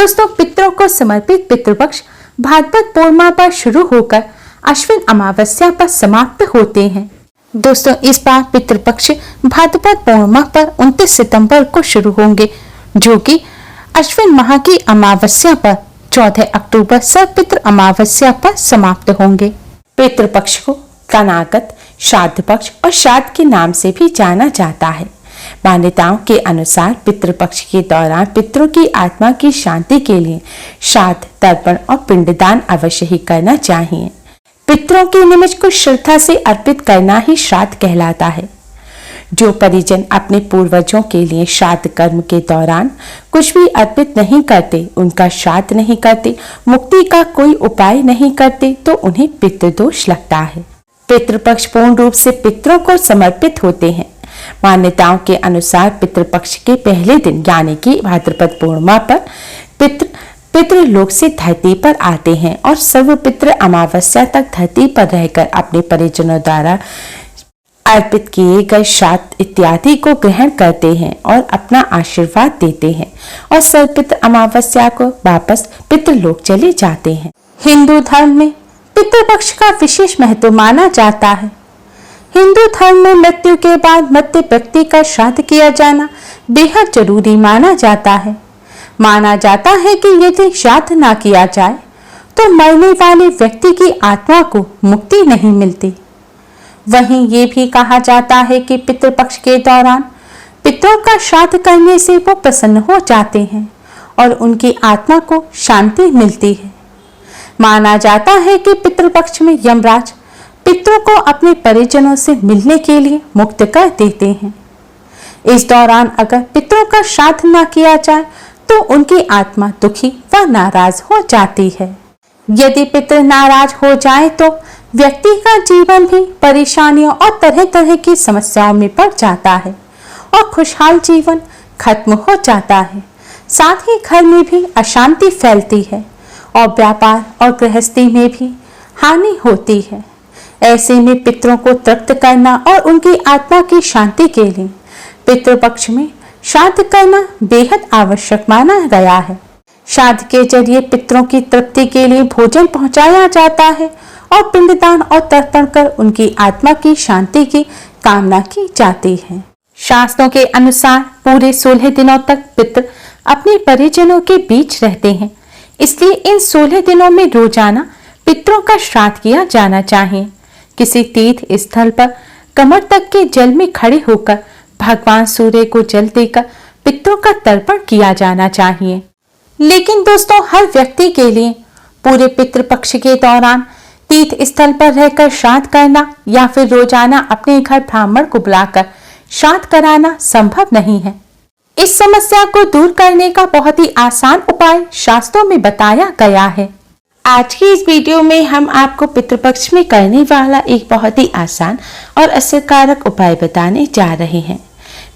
दोस्तों, पितरों को समर्पित पितृपक्ष भाद्रपद पूर्णिमा पर शुरू होकर अश्विन अमावस्या पर समाप्त होते हैं। दोस्तों, इस बार पितृपक्ष भाद्रपद पूर्णिमा पर 29 सितंबर को शुरू होंगे, जो कि अश्विन माह की अमावस्या पर 14 अक्टूबर सर्वपितृ अमावस्या पर समाप्त होंगे। पितृपक्ष को कनागत, श्राद्ध पक्ष और श्राद्ध के नाम से भी जाना जाता है। मान्यताओं के अनुसार पितृपक्ष के दौरान पितरों की आत्मा की शांति के लिए श्राद्ध, तर्पण और पिंडदान अवश्य ही करना चाहिए। पितरों के निमित्त को श्रद्धा से अर्पित करना ही श्राद्ध कहलाता है। जो परिजन अपने पूर्वजों के लिए श्राद्ध कर्म के दौरान कुछ भी अर्पित नहीं करते, उनका श्राद्ध नहीं करते, मुक्ति का कोई उपाय नहीं करते, तो उन्हें पितृदोष लगता है। पितृपक्ष पूर्ण रूप से पितरों को समर्पित होते हैं। मान्यताओं के अनुसार पितृपक्ष के पहले दिन यानी कि भाद्रपद पूर्णिमा पर पितृलोक से धरती पर आते हैं और सर्वपितृ अमावस्या तक धरती पर रहकर अपने परिजनों द्वारा अर्पित किए गए श्राद्ध इत्यादि को ग्रहण करते हैं और अपना आशीर्वाद देते हैं और सर्वपितृ अमावस्या को वापस पितृलोक चले जाते हैं। हिंदू धर्म में पितृपक्ष का विशेष महत्व माना जाता है। हिंदू धर्म में मृत्यु के बाद मृत व्यक्ति का श्राद्ध किया जाना बेहद जरूरी माना जाता है। माना जाता है कि यदि श्राद्ध ना किया जाए तो मरने वाले व्यक्ति की आत्मा को मुक्ति नहीं मिलती। वहीं ये भी कहा जाता है कि पितृपक्ष के दौरान पितरों का श्राद्ध करने से वो प्रसन्न हो जाते हैं और उनकी आत्मा को शांति मिलती है। माना जाता है कि पितृपक्ष में यमराज पितरों को अपने परिजनों से मिलने के लिए मुक्त कर देते हैं। इस दौरान अगर पितरों का श्राद्ध न किया जाए तो उनकी आत्मा दुखी व नाराज हो जाती है। यदि पितर नाराज हो जाए तो व्यक्ति का जीवन भी परेशानियों और तरह तरह की समस्याओं में पड़ जाता है और खुशहाल जीवन खत्म हो जाता है। साथ ही घर में भी अशांति फैलती है और व्यापार और गृहस्थी में भी हानि होती है। ऐसे में पितरों को तृप्त करना और उनकी आत्मा की शांति के लिए पितृपक्ष में श्राद्ध करना बेहद आवश्यक माना गया है। श्राद्ध के जरिए पितरों की तृप्ति के लिए भोजन पहुंचाया जाता है और पिंडदान और तर्पण कर उनकी आत्मा की शांति की कामना की जाती है। शास्त्रों के अनुसार पूरे 16 दिनों तक पितर अपने परिजनों के बीच रहते हैं, इसलिए इन 16 दिनों में रोजाना पितरों का श्राद्ध किया जाना चाहिए। किसी तीर्थ स्थल पर कमर तक के जल में खड़े होकर भगवान सूर्य को जल देकर पितरों का तर्पण किया जाना चाहिए। लेकिन दोस्तों, हर व्यक्ति के लिए पूरे पितृपक्ष के दौरान तीर्थ स्थल पर रहकर श्राद्ध करना या फिर रोजाना अपने घर ब्राह्मण को बुलाकर श्राद्ध कराना संभव नहीं है। इस समस्या को दूर करने का बहुत ही आसान उपाय शास्त्रों में बताया गया है। आज की इस वीडियो में हम आपको पितृपक्ष में करने वाला एक बहुत ही आसान और असरकारक उपाय बताने जा रहे हैं।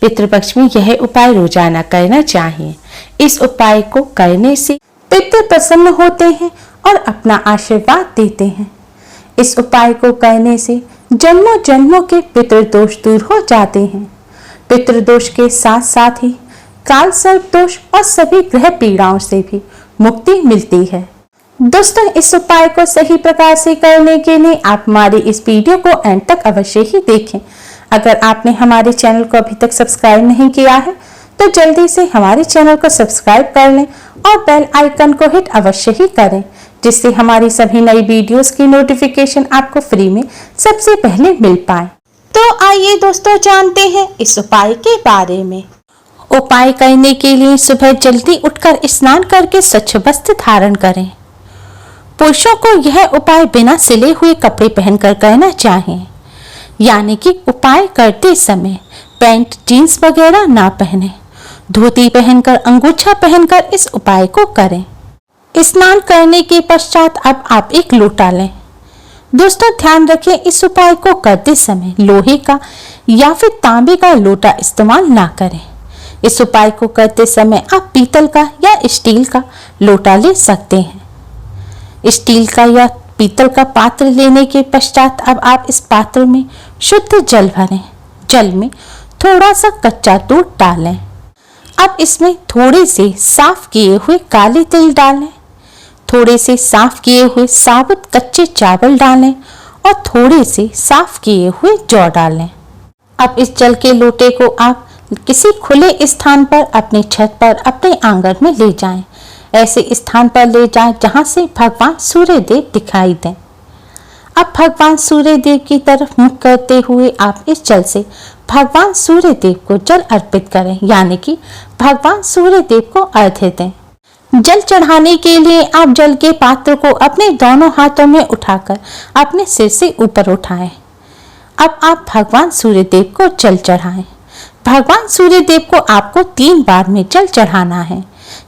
पितृपक्ष में यह उपाय रोजाना करना चाहिए। इस उपाय को करने से पितृ प्रसन्न होते हैं और अपना आशीर्वाद देते हैं। इस उपाय को करने से जन्मों जन्मों के पितृदोष दूर हो जाते हैं। पितृदोष के साथ साथ ही काल सर्प दोष और सभी ग्रह पीड़ाओं से भी मुक्ति मिलती है। दोस्तों, इस उपाय को सही प्रकार से करने के लिए आप हमारी इस वीडियो को एंड तक अवश्य ही देखें। अगर आपने हमारे चैनल को अभी तक सब्सक्राइब नहीं किया है तो जल्दी से हमारे चैनल को सब्सक्राइब कर लें और बेल आइकन को हिट अवश्य ही करें, जिससे हमारी सभी नई वीडियोस की नोटिफिकेशन आपको फ्री में सबसे पहले मिल पाए। तो आइए दोस्तों, जानते हैं इस उपाय के बारे में। उपाय करने के लिए सुबह जल्दी उठकर स्नान करके स्वच्छ वस्त्र धारण करें। पुरुषों को यह उपाय बिना सिले हुए कपड़े पहनकर करना चाहिए, यानी कि उपाय करते समय पैंट, जीन्स वगैरह ना पहने। धोती पहनकर, अंगूछा पहनकर इस उपाय को करें। स्नान करने के पश्चात अब आप एक लोटा लें। दोस्तों, ध्यान रखें, इस उपाय को करते समय लोहे का या फिर तांबे का लोटा इस्तेमाल ना करें। इस उपाय को करते समय आप पीतल का या स्टील का लोटा ले सकते हैं। स्टील का या पीतल का पात्र लेने के पश्चात अब आप इस पात्र में शुद्ध जल भरें। जल में थोड़ा सा कच्चा दूध डालें। अब इसमें थोड़े से साफ किए हुए काले तिल डालें, थोड़े से साफ किए हुए साबुत कच्चे चावल डालें और थोड़े से साफ किए हुए जौ डालें। अब इस जल के लोटे को आप किसी खुले स्थान पर, अपनी छत पर, अपने आंगन में ले जाएं। ऐसे स्थान पर ले जाएं जहां से भगवान सूर्य देव दिखाई दें। अब भगवान सूर्य देव की तरफ मुख करते हुए आप इस जल से भगवान सूर्य देव को जल अर्पित करें, यानी कि भगवान सूर्य देव को अर्घ्य दें। जल चढ़ाने के लिए आप जल के पात्र को अपने दोनों हाथों में उठाकर अपने सिर से ऊपर उठाएं। अब आप भगवान सूर्य देव को जल चढ़ाएं। भगवान सूर्य देव को आपको 3 बार में जल चढ़ाना है,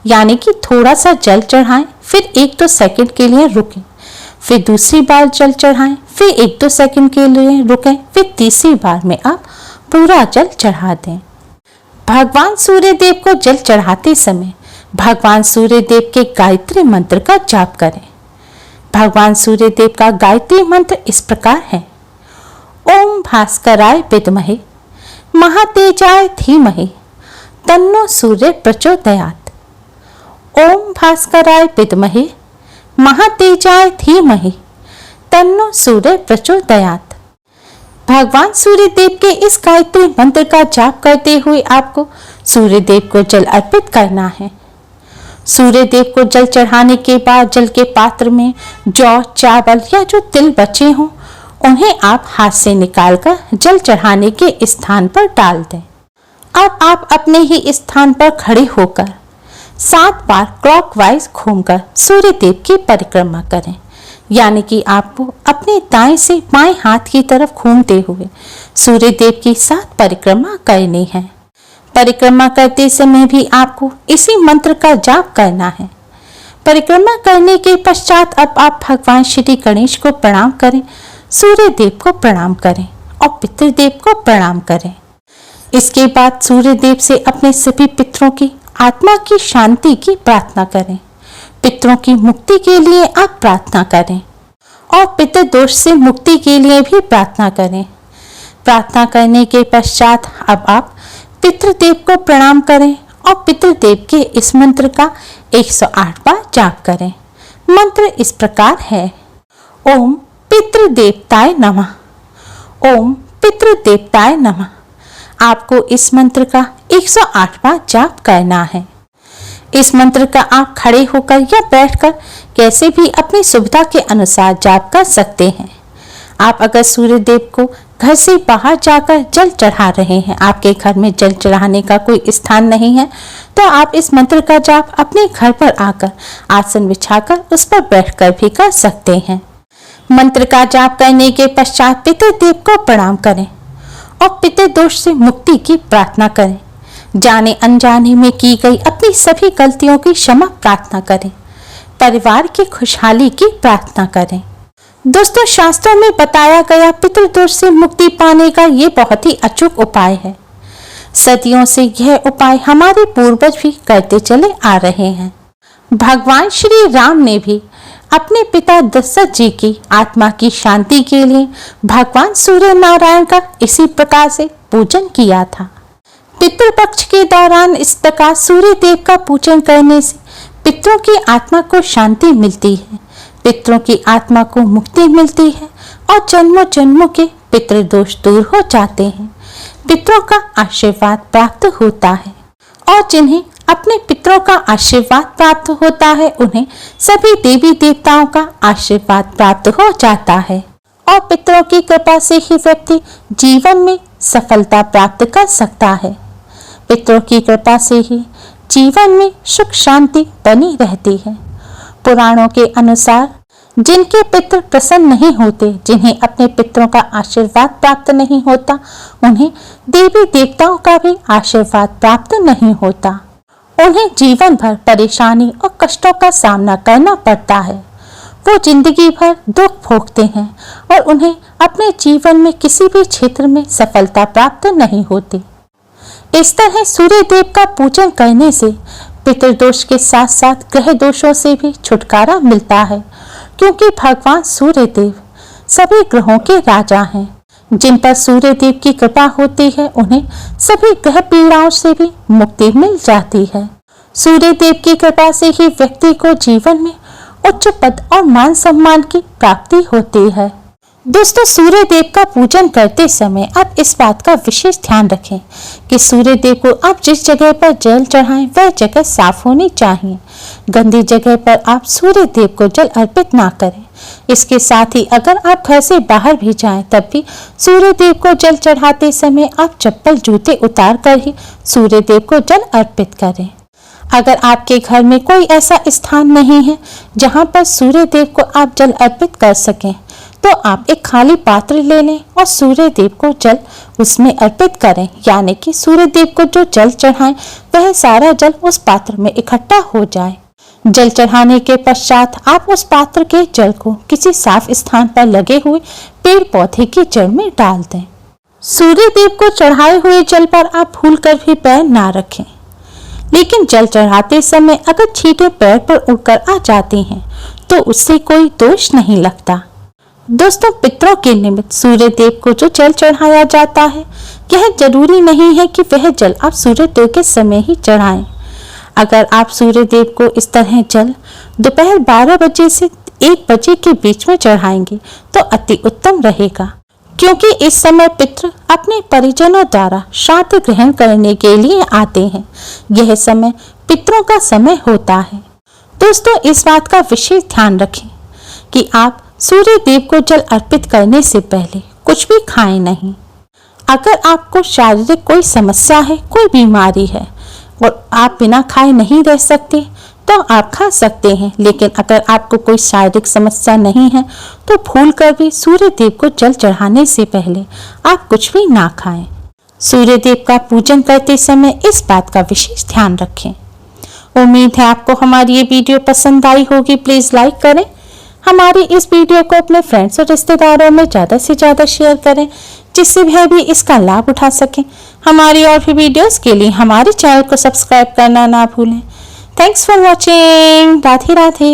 यानी कि थोड़ा सा जल चढ़ाएं, फिर 1-2 सेकंड के लिए रुकें, फिर दूसरी बार जल चढ़ाएं, फिर 1-2 सेकंड के लिए रुकें, फिर तीसरी बार में आप पूरा जल चढ़ा दें। भगवान सूर्य देव को जल चढ़ाते समय भगवान सूर्य देव के गायत्री मंत्र का जाप करें। भगवान सूर्य देव का गायत्री मंत्र इस प्रकार है: ओम भास्कराय विद्महे महातेजाय धीमहि तन्नो सूर्य प्रचोदयात्। ओम भास्कराय विद्महे महातेजाय धीमहि तन्नो सूर्य प्रचोदयात्। भगवान सूर्य देव के इस गायत्री मंत्र का जाप करते हुए आपको सूर्य देव को जल अर्पित करना है। सूर्य देव को जल चढ़ाने के बाद जल के पात्र में जौ, चावल या जो तिल बचे हों उन्हें आप हाथ से निकालकर जल चढ़ाने के स्थान पर डाल दें। अब आप अपने ही स्थान पर खड़े होकर 7 बार क्लॉकवाइज घूमकर सूर्य देव की परिक्रमा करें, यानी कि आपको अपने दाएं से बाएं हाथ की तरफ घूमते हुए सूर्य देव की 7 परिक्रमा करनी है। परिक्रमा करते समय भी आपको इसी मंत्र का जाप करना है। परिक्रमा करने के पश्चात अब आप भगवान श्री गणेश को प्रणाम करें, सूर्य देव को प्रणाम करें और पितृदेव को प्रणाम करें। इसके बाद सूर्य देव से अपने सभी पितरों की आत्मा की शांति की प्रार्थना करें। पितरों की मुक्ति के लिए आप प्रार्थना करें और पितृदोष से मुक्ति के लिए भी प्रार्थना करें। प्रार्थना करने के पश्चात अब आप पितृदेव को प्रणाम करें और पितृदेव के इस मंत्र का 108 बार जाप करें। मंत्र इस प्रकार है: ओम पितृदेवताय नमः, ओम पितृदेवताय नमः। आपको इस मंत्र का 108 बार जाप करना है। इस मंत्र का आप खड़े होकर या बैठकर कैसे भी अपनी सुविधा के अनुसार जाप कर सकते हैं। आप अगर सूर्य देव को घर से बाहर जाकर जल चढ़ा रहे हैं, आपके घर में जल चढ़ाने का कोई स्थान नहीं है, तो आप इस मंत्र का जाप अपने घर पर आकर आसन बिछाकर उस पर बैठकर भी कर सकते हैं। मंत्र का जाप करने के पश्चात पितृदेव को प्रणाम करें और पितृदोष से मुक्ति की प्रार्थना करें। जाने अनजाने में की गई अपनी सभी गलतियों की क्षमा प्रार्थना करें। परिवार की खुशहाली की प्रार्थना करें। दोस्तों, शास्त्रों में बताया गया पितृदोष से मुक्ति पाने का ये बहुत ही अचूक उपाय है। सदियों से यह उपाय हमारे पूर्वज भी करते चले आ रहे हैं। भगवान श्री राम ने भी अपने पिता दशरथ जी की आत्मा की शांति के लिए भगवान सूर्य नारायण का इसी प्रकार से पूजन किया था। पितृपक्ष के दौरान इस प्रकार सूर्य देव का पूजन करने से पितरों की आत्मा को शांति मिलती है, पितरों की आत्मा को मुक्ति मिलती है और जन्मों जन्मों के पितृदोष दूर हो जाते हैं। पितरों का आशीर्वाद प्राप्त होता है और जिन्हें अपने पितरों का आशीर्वाद प्राप्त होता है उन्हें सभी देवी देवताओं का आशीर्वाद प्राप्त हो जाता है और पितरों की कृपा से ही व्यक्ति जीवन में सफलता प्राप्त कर सकता है। पितरों की कृपा से ही जीवन में सुख शांति बनी रहती है। पुराणों के अनुसार जिनके पितृ प्रसन्न नहीं होते, जिन्हें अपने पितरों का आशीर्वाद प्राप्त नहीं होता, उन्हें देवी देवताओं का भी आशीर्वाद प्राप्त नहीं होता। उन्हें जीवन भर परेशानी और कष्टों का सामना करना पड़ता है। वो जिंदगी भर दुख भोगते हैं और उन्हें अपने जीवन में किसी भी क्षेत्र में सफलता प्राप्त नहीं होती। इस तरह सूर्य देव का पूजन करने से पितृदोष के साथ साथ ग्रह दोषों से भी छुटकारा मिलता है, क्योंकि भगवान सूर्य देव सभी ग्रहों के राजा हैं। जिन पर सूर्य देव की कृपा होती है उन्हें सभी ग्रह पीड़ाओं से भी मुक्ति मिल जाती है। सूर्य देव की कृपा से ही व्यक्ति को जीवन में उच्च पद और मान सम्मान की प्राप्ति होती है। दोस्तों, सूर्य देव का पूजन करते समय आप इस बात का विशेष ध्यान रखें कि सूर्य देव को आप जिस जगह पर जल चढ़ाएं वह जगह साफ होनी चाहिए। गंदी जगह पर आप सूर्य देव को जल अर्पित ना करें। इसके साथ ही अगर आप घर से बाहर भी जाएं तब भी सूर्य देव को जल चढ़ाते समय आप चप्पल जूते उतार कर ही सूर्य देव को जल अर्पित करें। अगर आपके घर में कोई ऐसा स्थान नहीं है जहां पर सूर्य देव को आप जल अर्पित कर सकें, तो आप एक खाली पात्र ले लें और सूर्य देव को जल उसमें अर्पित करें। यानी कि सूर्य देव को जो जल चढ़ाएं वह सारा जल उस पात्र में इकट्ठा हो जाए। जल चढ़ाने के पश्चात आप उस पात्र के जल को किसी साफ स्थान पर लगे हुए पेड़ पौधे की जड़ में डाल दें। सूर्य देव को चढ़ाए हुए जल पर आप भूल कर भी पैर ना रखें, लेकिन जल चढ़ाते समय अगर छींटे पैर पर उड़कर आ जाती हैं तो उससे कोई दोष नहीं लगता। दोस्तों, पितरों के निमित्त सूर्य देव को जो जल चढ़ाया जाता है यह जरूरी नहीं है कि वह जल आप सूर्य देव के समय ही चढ़ाएं। अगर आप सूर्य देव को इस तरह जल दोपहर 12 बजे से 1 बजे के बीच में चढ़ाएंगे तो अति उत्तम रहेगा, क्योंकि इस समय पितृ अपने परिजनों द्वारा श्राद्ध ग्रहण करने के लिए आते हैं। यह समय पितरों का समय होता है। दोस्तों, इस बात का विशेष ध्यान रखें कि आप सूर्य देव को जल अर्पित करने से पहले कुछ भी खाएं नहीं। अगर आपको शारीरिक कोई समस्या है, कोई बीमारी है और आप बिना खाए नहीं रह सकते तो आप खा सकते हैं, लेकिन अगर आपको कोई शारीरिक समस्या नहीं है तो भूल कर भी सूर्य देव को जल चढ़ाने से पहले आप कुछ भी ना खाएं। सूर्य देव का पूजन करते समय इस बात का विशेष ध्यान रखें। उम्मीद है आपको हमारी ये वीडियो पसंद आई होगी। प्लीज लाइक करें, हमारी इस वीडियो को अपने फ्रेंड्स और रिश्तेदारों में ज़्यादा से ज़्यादा शेयर करें, जिससे वह भी इसका लाभ उठा सकें। हमारी और भी वीडियोस के लिए हमारे चैनल को सब्सक्राइब करना ना भूलें। Thanks for watching. Radhe Radhe.